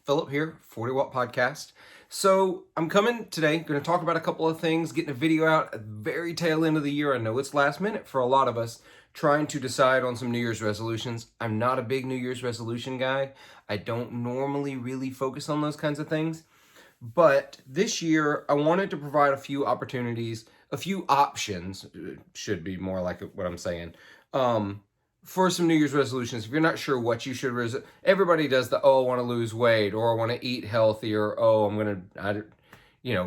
Philip here, 40 Watt Podcast. So I'm coming today, going to talk about a couple of things, getting a video out at the very tail end of the year. I know it's last minute for a lot of us, trying to decide on some New Year's resolutions. I'm not a big New Year's resolution guy. I don't normally really focus on those kinds of things. But this year, I wanted to provide a few opportunities, a few options, should be more like what I'm saying, for some New Year's resolutions. If you're not sure what you should, everybody does the, oh, I want to lose weight, or I want to eat healthier, oh, I'm going to,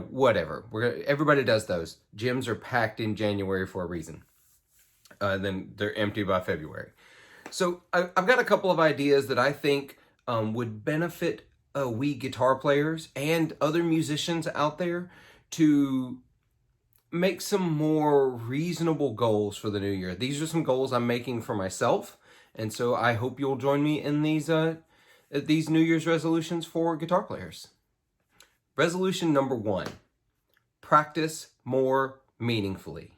whatever. Everybody does those. Gyms are packed in January for a reason. Then they're empty by February. So I've got a couple of ideas that I think would benefit we guitar players and other musicians out there to make some more reasonable goals for the new year. These are some goals I'm making for myself, and so I hope you'll join me in these New Year's resolutions for guitar players. Resolution number 1, practice more meaningfully.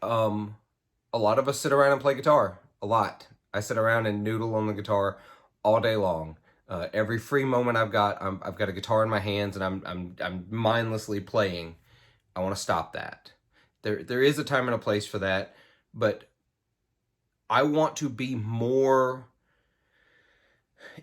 A lot of us sit around and play guitar, a lot. I sit around and noodle on the guitar all day long. Every free moment I've got a guitar in my hands and I'm mindlessly playing. I want to stop that. There is a time and a place for that, but I want to be more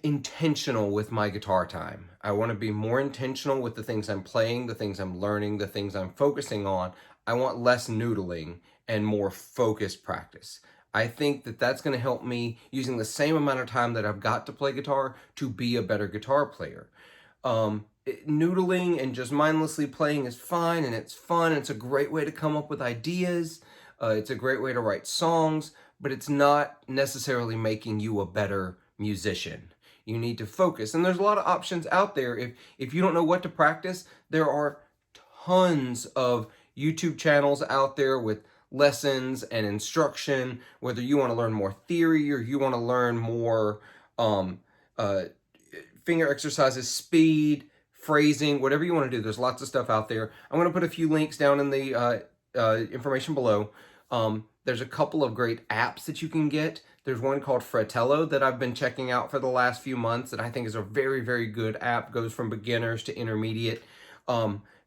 intentional with my guitar time. I want to be more intentional with the things I'm playing, the things I'm learning, the things I'm focusing on. I want less noodling and more focused practice. I think that that's going to help me, using the same amount of time that I've got to play guitar, to be a better guitar player. Noodling and just mindlessly playing is fine, and it's fun. It's a great way to come up with ideas. It's a great way to write songs, but it's not necessarily making you a better musician. You need to focus, and there's a lot of options out there. If you don't know what to practice, there are tons of YouTube channels out there with lessons and instruction, whether you want to learn more theory or you want to learn more finger exercises, speed, phrasing, whatever you want to do. There's lots of stuff out there. I'm going to put a few links down in the information below. There's a couple of great apps that you can get. There's one called Fratello that I've been checking out for the last few months that I think is a very, very good app. Goes from beginners to intermediate.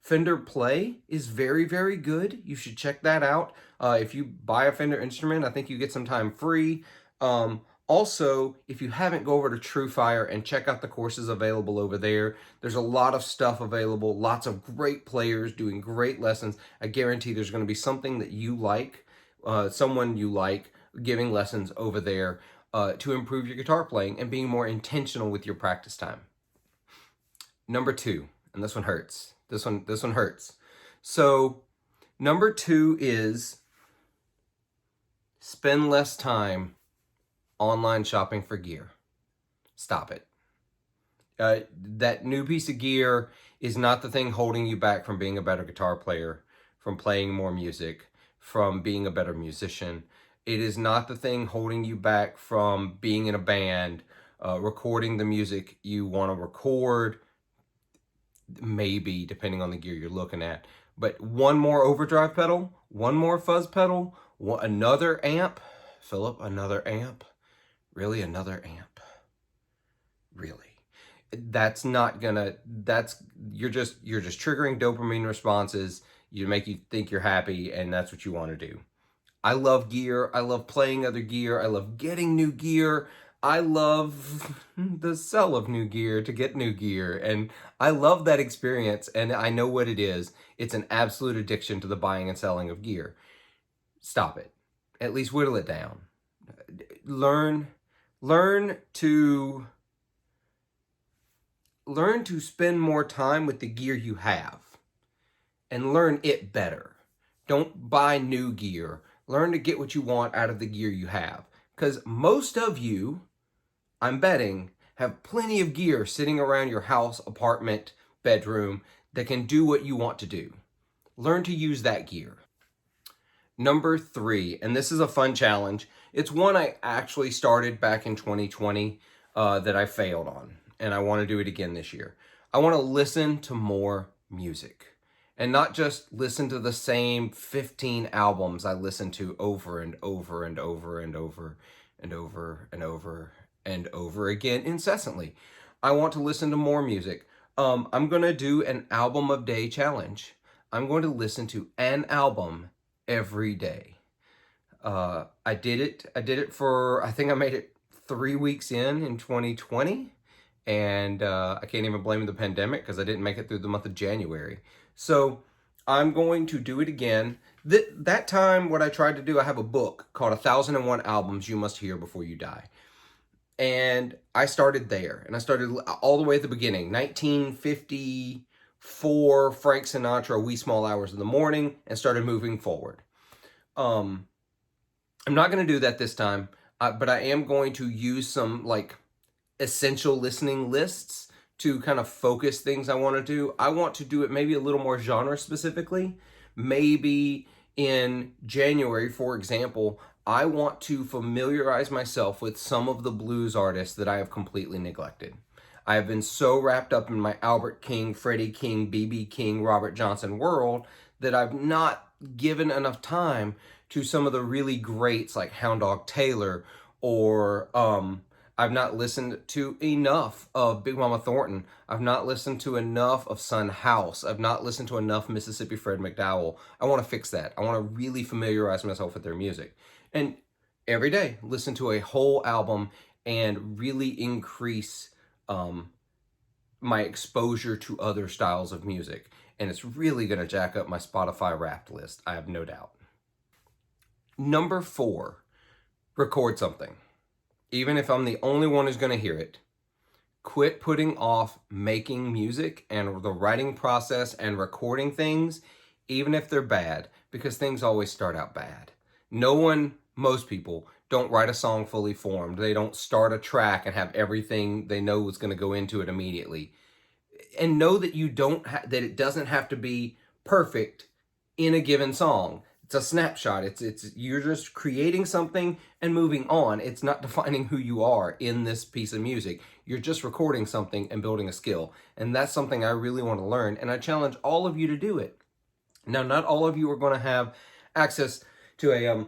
Fender Play is very, very good. You should check that out. If you buy a Fender instrument, I think you get some time free. Also, if you haven't, go over to TrueFire and check out the courses available over there. There's a lot of stuff available, lots of great players doing great lessons. I guarantee there's going to be something that you like, someone you like, giving lessons over there to improve your guitar playing and being more intentional with your practice time. Number 2, and this one hurts. This one hurts. So, number 2 is spend less time online shopping for gear. Stop it. That new piece of gear is not the thing holding you back from being a better guitar player, from playing more music, from being a better musician. It is not the thing holding you back from being in a band, recording the music you want to record, maybe depending on the gear you're looking at. But one more overdrive pedal, one more fuzz pedal, another amp. Philip, another amp? Really, another amp? Really? You're just triggering dopamine responses. You make you think you're happy, and that's what you want to do. I love gear. I love playing other gear. I love getting new gear. I love the sell of new gear to get new gear. And I love that experience, and I know what it is. It's an absolute addiction to the buying and selling of gear. Stop it. At least whittle it down. Learn to spend more time with the gear you have and learn it better. Don't buy new gear. Learn to get what you want out of the gear you have. Because most of you, I'm betting, have plenty of gear sitting around your house, apartment, bedroom that can do what you want to do. Learn to use that gear. Number 3, and this is a fun challenge. It's one I actually started back in 2020 that I failed on, and I want to do it again this year. I want to listen to more music. And not just listen to the same 15 albums I listen to over and over and over and over and over and over and over again incessantly. I want to listen to more music. I'm going to do an album of day challenge. I'm going to listen to an album every day. I did it. I did it for, I think I made it 3 weeks in 2020. And I can't even blame the pandemic because I didn't make it through the month of January. So I'm going to do it again. That time, what I tried to do, I have a book called 1001 Albums You Must Hear Before You Die. And I started there. And I started all the way at the beginning, 1954, Frank Sinatra, Wee Small Hours in the Morning, and started moving forward. I'm not going to do that this time, but I am going to use some like essential listening lists to kind of focus things I want to do. I want to do it maybe a little more genre specifically. Maybe in January, for example, I want to familiarize myself with some of the blues artists that I have completely neglected. I have been so wrapped up in my Albert King, Freddie King, B.B. King, Robert Johnson world that I've not given enough time to some of the really greats like Hound Dog Taylor, or I've not listened to enough of Big Mama Thornton. I've not listened to enough of Son House. I've not listened to enough Mississippi Fred McDowell. I want to fix that. I want to really familiarize myself with their music. And every day, listen to a whole album and really increase my exposure to other styles of music. And it's really going to jack up my Spotify Wrapped list, I have no doubt. Number 4, record something. Even if I'm the only one who's going to hear it. Quit putting off making music and the writing process and recording things, even if they're bad, because things always start out bad. Most people don't write a song fully formed. They don't start a track and have everything they know is going to go into it immediately. And know that that it doesn't have to be perfect in a given song. It's a snapshot. It's you're just creating something and moving on. It's not defining who you are in this piece of music. You're just recording something and building a skill. And that's something I really want to learn. And I challenge all of you to do it. Now, not all of you are going to have access to a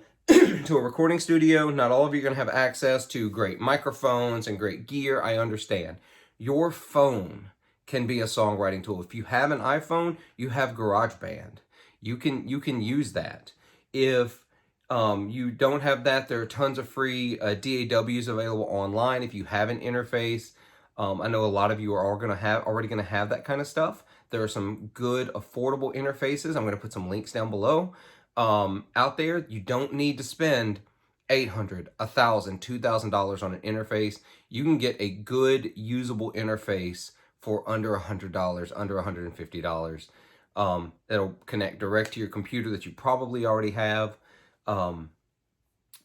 to a recording studio. Not all of you are going to have access to great microphones and great gear. I understand. Your phone can be a songwriting tool. If you have an iPhone, you have GarageBand. You can use that. If you don't have that, there are tons of free DAWs available online if you have an interface. I know a lot of you are already going to have that kind of stuff. There are some good, affordable interfaces. I'm going to put some links down below. Out there, you don't need to spend $800, $1,000, $2,000 on an interface. You can get a good, usable interface for under $100, under $150. That'll connect direct to your computer that you probably already have. And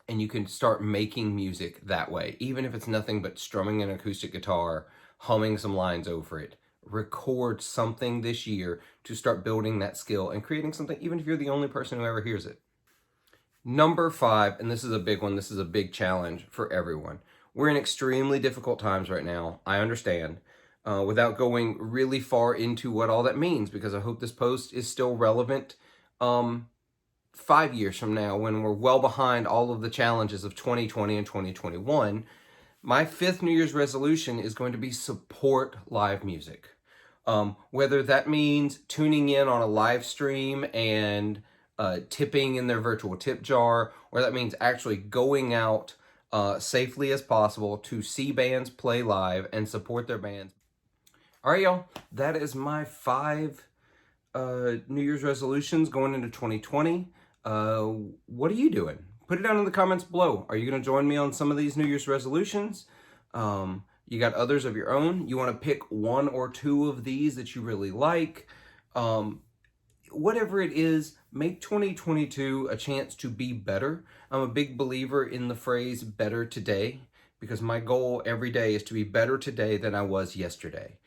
you can start making music that way, even if it's nothing but strumming an acoustic guitar, humming some lines over it. Record something this year to start building that skill and creating something, even if you're the only person who ever hears it. Number 5, and this is a big one, this is a big challenge for everyone. We're in extremely difficult times right now, I understand. Without going really far into what all that means, because I hope this post is still relevant 5 years from now when we're well behind all of the challenges of 2020 and 2021. My 5th New Year's resolution is going to be support live music. Whether that means tuning in on a live stream and tipping in their virtual tip jar, or that means actually going out safely as possible to see bands play live and support their bands. All right, y'all, that is my 5 New Year's resolutions going into 2020. What are you doing? Put it down in the comments below. Are you going to join me on some of these New Year's resolutions? You got others of your own? You want to pick 1 or 2 of these that you really like? Whatever it is, make 2022 a chance to be better. I'm a big believer in the phrase better today, because my goal every day is to be better today than I was yesterday.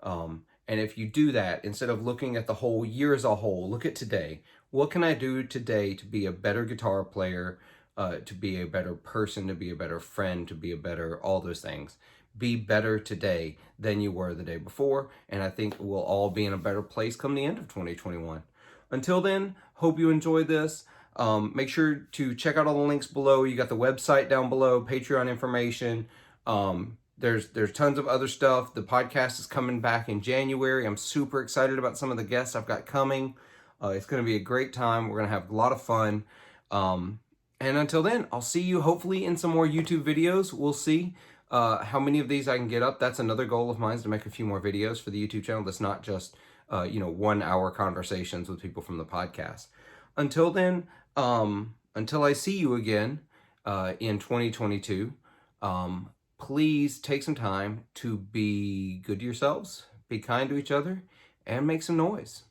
And if you do that, instead of looking at the whole year as a whole, look at today. What can I do today to be a better guitar player, to be a better person, to be a better friend, to be a better, all those things. Be better today than you were the day before, and I think we'll all be in a better place come the end of 2021. Until then, hope you enjoyed this. Make sure to check out all the links below. You got the website down below, Patreon information. there's tons of other stuff. The podcast is coming back in January. I'm super excited about some of the guests I've got coming. It's going to be a great time. We're going to have a lot of fun. And until then, I'll see you hopefully in some more YouTube videos. We'll see how many of these I can get up. That's another goal of mine, is to make a few more videos for the YouTube channel that's not just 1 hour conversations with people from the podcast. Until then, until I see you again in 2022, please take some time to be good to yourselves, be kind to each other, and make some noise.